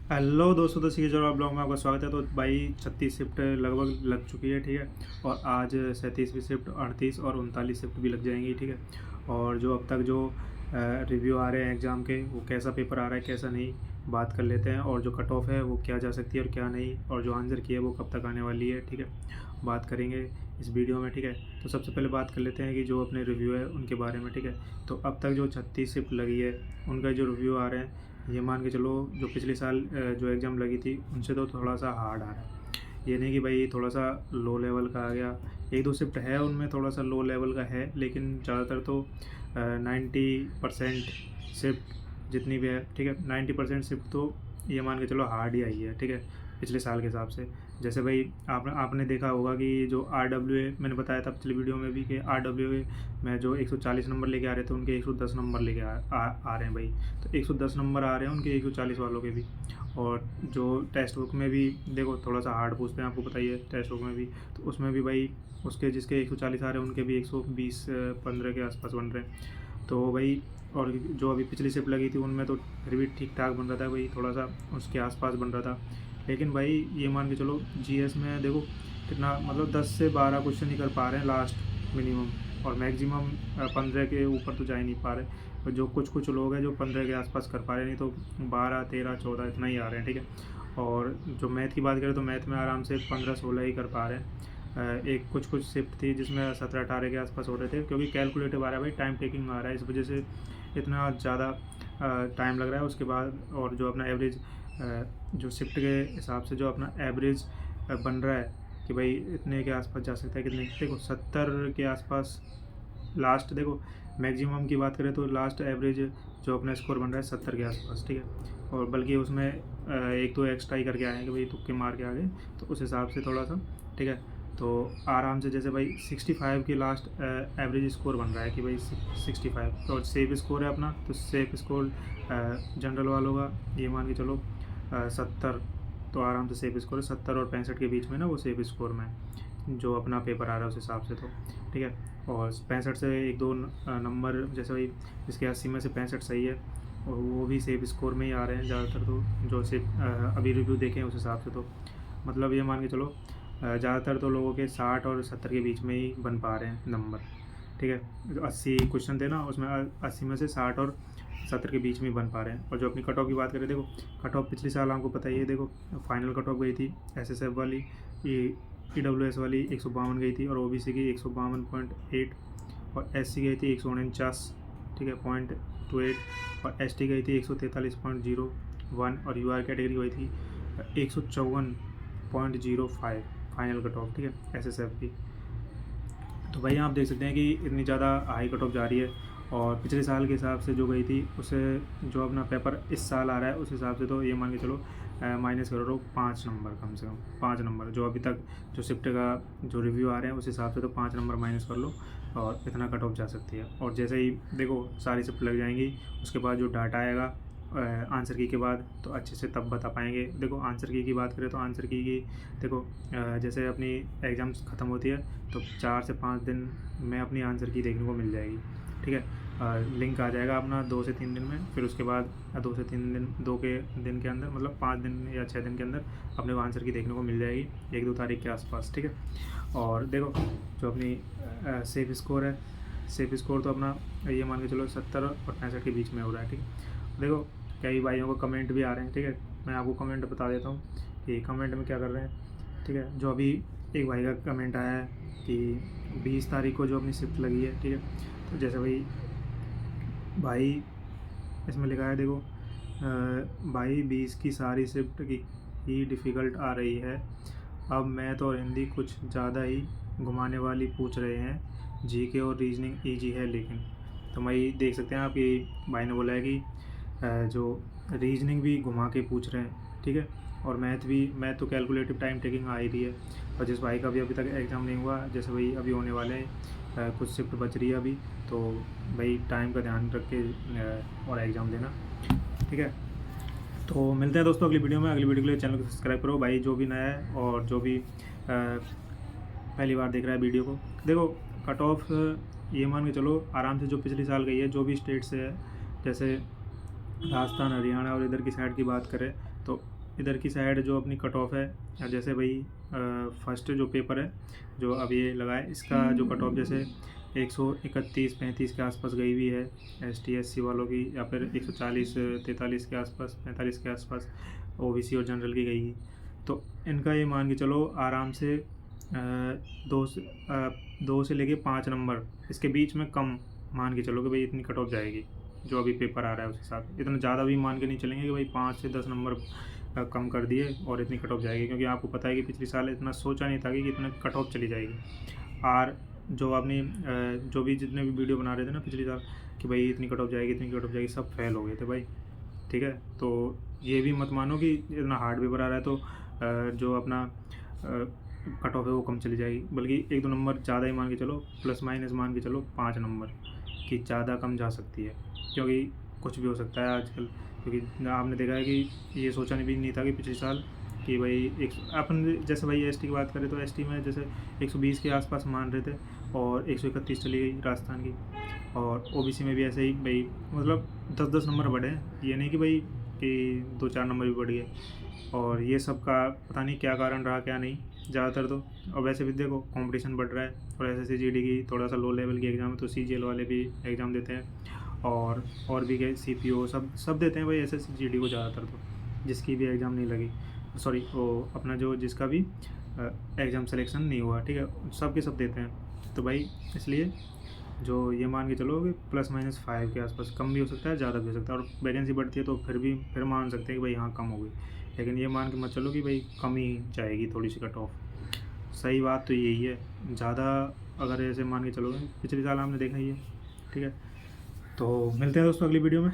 Hello दोस्तों, तो सीखे जवाब ब्लॉग में आपका स्वागत है। तो भाई 36 शिफ्ट लगभग लग चुकी है, ठीक है। और आज 37वीं शिफ्ट, 38 और 39 शिफ्ट भी लग जाएंगी, ठीक है। और जो अब तक जो रिव्यू आ रहे हैं एग्ज़ाम के, वो कैसा पेपर आ रहा है कैसा नहीं, बात कर लेते हैं। और जो कट ऑफ है वो क्या जा सकती है और क्या नहीं, और जो आंसर की है वो कब तक आने वाली है, ठीक है, बात करेंगे इस वीडियो में, ठीक है। तो सबसे पहले बात कर लेते हैं कि जो अपने रिव्यू है उनके बारे में, ठीक है। तो अब तक जो 36 शिफ्ट लगी है उनका जो रिव्यू आ रहे हैं, ये मान के चलो जो पिछले साल जो एग्ज़ाम लगी थी उनसे तो थोड़ा सा हार्ड आ रहा है। ये नहीं कि भाई थोड़ा सा लो लेवल का आ गया, एक दो शिफ्ट है उनमें थोड़ा सा लो लेवल का है, लेकिन ज़्यादातर तो 90% शिफ्ट जितनी भी है, ठीक है, 90% शिफ्ट तो ये मान के चलो हार्ड ही आई है, ठीक है, पिछले साल के हिसाब से। जैसे भाई आपने देखा होगा कि जो RWA मैंने बताया था पिछली वीडियो में भी कि RWA में जो 140 नंबर लेके आ रहे थे उनके 110 नंबर लेके आ रहे हैं भाई। तो 110 नंबर आ रहे हैं उनके 140 वालों के भी। और जो टेक्स्ट बुक में भी देखो थोड़ा सा हार्ड पूछते हैं, आपको पता ही है टेक्स्ट बुक में भी। तो उसमें भी भाई उसके जिसके 140 आ रहे हैं उनके भी 120 15 के आसपास बन रहे हैं। तो भाई और जो अभी पिछली शिफ्ट लगी थी उनमें तो फिर भी ठीक ठाक बन रहा था भाई, थोड़ा सा उसके आसपास बन रहा था। लेकिन भाई ये मान के चलो GS में देखो कितना, मतलब 10 से 12 क्वेश्चन ही कर पा रहे हैं लास्ट मिनिमम, और मैक्सिमम 15 के ऊपर तो जा ही नहीं पा रहे। और जो कुछ कुछ लोग हैं जो 15 के आसपास कर पा रहे हैं, नहीं तो 12 13 14 इतना ही आ रहे हैं, ठीक है। और जो मैथ की बात करें तो मैथ में आराम से 15 16 ही कर पा रहे हैं। एक कुछ कुछ शिफ्ट थी जिसमें 17 18 के आसपास हो रहे थे, क्योंकि कैलकुलेटिव आ रहा है भाई, टाइम टेकिंग आ रहा है, इस वजह से इतना ज़्यादा टाइम लग रहा है। उसके बाद और जो अपना एवरेज जो शिफ्ट के हिसाब से जो अपना एवरेज बन रहा है कि भाई इतने के आसपास जा सकता है, कितने देखो 70 के आसपास लास्ट। देखो मैक्सिमम की बात करें तो लास्ट एवरेज जो अपना स्कोर बन रहा है 70 के आसपास, ठीक है। और बल्कि उसमें एक दो एक्स्ट्रा ही करके आए हैं कि भाई तुक्के मार के आ गए, तो उस हिसाब से थोड़ा सा, ठीक है। तो आराम से जैसे भाई 65 की लास्ट एवरेज स्कोर बन रहा है कि भाई 65, और सेफ स्कोर है अपना, तो सेफ स्कोर जनरल वालों का ये मान के चलो 70। तो आराम से सेफ स्कोर है 70 और 65 के बीच में ना, वो सेफ स्कोर में जो अपना पेपर आ रहा है उस हिसाब से, तो ठीक है। और 65 से एक दो नंबर जैसे भाई इसके 80 में से 65 सही है, और वो भी सेफ स्कोर में ही आ रहे हैं ज़्यादातर। तो जो सिर्फ अभी रिव्यू देखें उस हिसाब से, तो मतलब ये मान के चलो ज़्यादातर तो लोगों के 60 और 70 के बीच में ही बन पा रहे हैं नंबर, ठीक है। जो 80 क्वेश्चन थे ना उसमें 80 में से 60 और 70 के बीच में ही बन पा रहे हैं। और जो अपनी कट ऑफ की बात करें, देखो कट ऑफ पिछले साल आपको पता ही है, देखो फाइनल कट ऑफ गई थी SSF वाली, EWS वाली 152 गई थी, और OBC की 152.8, और SC गई थी 149, ठीक है, .28, और ST गई थी 143.01, और UR कैटेगरी गई थी 154.05 फाइनल कट ऑफ, ठीक है, SSF की। तो भाई आप देख सकते हैं कि इतनी ज़्यादा हाई कट ऑफ जा रही है। और पिछले साल के हिसाब से जो गई थी उससे जो अपना पेपर इस साल आ रहा है उस हिसाब से तो ये मान के चलो माइनस करो तो 5 नंबर, कम से कम 5 नंबर जो अभी तक जो शिफ्ट का जो रिव्यू आ रहे हैं उस हिसाब से तो 5 नंबर माइनस कर लो, और इतना कट ऑफ जा सकती है। और जैसे ही देखो सारी शिफ्ट लग जाएंगी, उसके बाद जो डाटा आएगा आंसर की के बाद, तो अच्छे से तब बता पाएंगे। देखो आंसर की बात करें तो आंसर की देखो जैसे अपनी एग्ज़ाम्स ख़त्म होती है तो 4 से 5 दिन में अपनी आंसर की देखने को मिल जाएगी, ठीक है। लिंक आ जाएगा अपना 2 से 3 दिन में, फिर उसके बाद 2 से 3 दिन, 2 के दिन के अंदर, मतलब 5 दिन या 6 दिन के अंदर अपने को आंसर की देखने को मिल जाएगी 1-2 तारीख के आसपास, ठीक है। और देखो जो अपनी सेफ स्कोर है, सेफ स्कोर तो अपना ये मान के चलो 70 और 65 के बीच में हो रहा है, ठीक है। देखो कई भाइयों को कमेंट भी आ रहे हैं, ठीक है, मैं आपको कमेंट बता देता हूँ कि कमेंट में क्या कर रहे हैं, ठीक है। जो अभी एक भाई का कमेंट आया है कि 20 तारीख को जो अपनी शिफ्ट लगी है, ठीक है। तो जैसे भाई इसमें लिखा है, देखो भाई 20 की सारी शिफ्ट की ही डिफ़िकल्ट आ रही है, अब मैथ और हिंदी कुछ ज़्यादा ही घुमाने वाली पूछ रहे हैं, GK और रीजनिंग ईजी है लेकिन। तो भाई देख सकते हैं आप, ये भाई ने बोला है कि जो रीजनिंग भी घुमा के पूछ रहे हैं, ठीक है। और मैथ तो कैलकुलेटिव टाइम टेकिंग आ ही रही है। और जिस भाई का भी अभी तक एग्ज़ाम नहीं हुआ, जैसे भाई अभी होने वाले हैं, कुछ शिफ्ट बच रही है अभी, तो भाई टाइम का ध्यान रख के और एग्ज़ाम देना, ठीक है। तो मिलते हैं दोस्तों अगली वीडियो में। अगली वीडियो के लिए चैनल को सब्सक्राइब करो भाई, जो भी नया है और जो भी पहली बार देख रहा है वीडियो को। देखो कट ऑफ ये मान के चलो आराम से जो पिछले साल गई है, जो भी स्टेट से है, जैसे राजस्थान, हरियाणा और इधर की साइड की बात करें तो इधर की साइड जो अपनी कट ऑफ है, जैसे भाई फर्स्ट जो पेपर है जो अब ये लगा है, इसका जो कट ऑफ जैसे 131-35 के आसपास गई हुई है ST SC वालों की, या फिर 140-43 के आसपास, 45 के आसपास OBC और जनरल की गई। तो इनका ये मान के चलो आराम से 2 से लेके 5 नंबर इसके बीच में कम मान के चलो कि भाई इतनी कट ऑफ जाएगी जो अभी पेपर आ रहा है उस हिसाब से। इतना ज़्यादा भी मान के नहीं चलेंगे कि भाई 5 से 10 नंबर कम कर दिए और इतनी कट ऑफ जाएगी, क्योंकि आपको पता है कि पिछले साल इतना सोचा नहीं था कि इतना कट ऑफ चली जाएगी। और जो आपने जो भी जितने भी वीडियो बना रहे थे ना पिछले साल कि भाई इतनी कट ऑफ जाएगी, इतनी कट ऑफ जाएगी, सब फेल हो गए थे भाई, ठीक है। तो ये भी मत मानो कि इतना हार्ड पेपर आ रहा है तो जो अपना कट ऑफ है वो कम चली जाएगी, बल्कि 1-2 नंबर ज़्यादा ही मान के चलो, प्लस माइनस मान के चलो 5 नंबर की ज़्यादा कम जा सकती है, क्योंकि कुछ भी हो सकता है आजकल। क्योंकि आपने देखा है कि ये सोचा भी नहीं था कि पिछले साल कि भाई एक अपन जैसे भाई ST की बात करें तो ST में जैसे 120 के आसपास मान रहे थे और 131 चली गई राजस्थान की, और OBC में भी ऐसे ही भाई मतलब 10-10 नंबर बढ़े, ये नहीं कि भाई कि 2-4 नंबर भी बढ़ गए। और ये सब का पता नहीं क्या कारण रहा क्या नहीं, ज़्यादातर तो। और वैसे भी देखो कंपटीशन बढ़ रहा है, और SSC GD की थोड़ा सा लो लेवल की एग्ज़ाम है तो CGL वाले भी एग्ज़ाम देते हैं, और भी गए CPO सब देते हैं भाई SSC GD को ज़्यादातर तो, जिसकी भी एग्ज़ाम नहीं लगी, सॉरी वो अपना जो जिसका भी एग्ज़ाम सिलेक्शन नहीं हुआ, ठीक है, सब के सब देते हैं। तो भाई इसलिए जो ये मान के चलो कि प्लस माइनस 5 के आसपास, कम भी हो सकता है ज़्यादा भी हो सकता है, और वैकेंसी बढ़ती है तो फिर मान सकते हैं कि भाई हाँ कम हो गई, लेकिन ये मान के मत चलो कि भाई कम ही जाएगी थोड़ी सी कट ऑफ। सही बात तो यही है, ज़्यादा अगर ऐसे मान के चलोगे पिछले साल आपने देखा ही है, ठीक है। तो मिलते हैं दोस्तों अगली वीडियो में।